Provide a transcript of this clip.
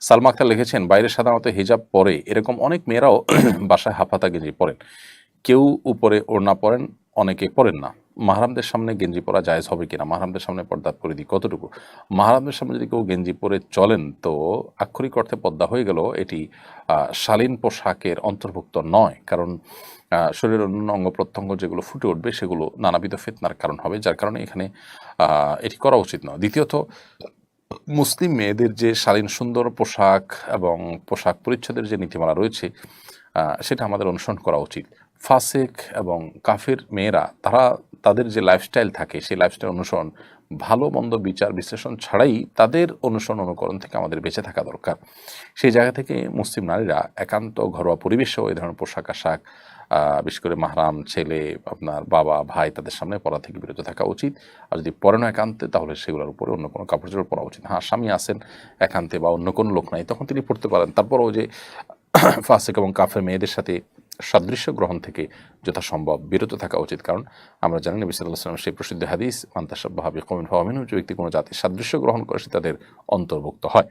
সালমা আক্তার লিখেছেন, বাইরে সাধারণত হিজাব পরে এরকম অনেক মেয়েরাও বাসায় হাফহাতা গেঞ্জি পরেন। কেউ উপরে ওড়না পরেন, অনেকে পরেন না। মাহরামদের সামনে গেঞ্জি পরা জায়েজ হবে কিনা? মাহরামদের সামনে পর্দার পরিধি কতটুকু? মাহরামদের সামনে যদি কেউ গেঞ্জি পরে চলেন তো আক্ষরিক অর্থে পর্দা হয়ে গেল, এটি শালীন পোশাকের অন্তর্ভুক্ত নয়। কারণ শরীরের অন্যান্য অঙ্গ প্রত্যঙ্গ যেগুলো ফুটে উঠবে সেগুলো নানাবিধ ফিতনার কারণ হবে, যার কারণে এখানে এটি করা উচিত নয়। দ্বিতীয়ত, মুসলিম মেয়েদের যে শালীন সুন্দর পোশাক এবং পোশাক পরিচ্ছদের যে নীতিমালা রয়েছে সেটা আমাদের অনুসরণ করা উচিত। ফাসেক এবং কাফের মেয়েরা তারা তাদের যে লাইফস্টাইল থাকে সেই লাইফস্টাইল অনুসরণ, ভালো মন্দ বিচার বিশ্লেষণ ছাড়াই তাদের অনুসরণ অনুকরণ থেকে আমাদের বেঁচে থাকা দরকার। সেই জায়গা থেকে মুসলিম নারীরা একান্ত ঘরোয়া পরিবেশেও এই ধরনের পোশাক আশাক, বিশেষ করে মাহরাম ছেলে, আপনার বাবা ভাই তাদের সামনে পরা থেকে বিরত থাকা উচিত। আর যদি পরে না একান্তে, তাহলে সেগুলোর উপরে অন্য কোনো কাপড় চোপড় পরা উচিত। হ্যাঁ, স্বামী আছেন একান্তে বা অন্য কোনো লোক নাই, তখন তিনি পড়তে পারেন। তারপরও যে ফাসেক এবং কাফের মেয়েদের সাথে সাদৃশ্য গ্রহণ থেকে যথাসম্ভব বিরত থাকা উচিত। কারণ আমরা জানি নবী সাল্লাল্লাহু আলাইহি ওয়াসাল্লাম সেই প্রসিদ্ধ হাদিস, মান তাশাব্বাহা বিকওমিন ফাহুয়া মিনহুম, যে ব্যক্তি কোনো জাতির সাদৃশ্য গ্রহণ করে সে তাদের অন্তর্ভুক্ত হয়।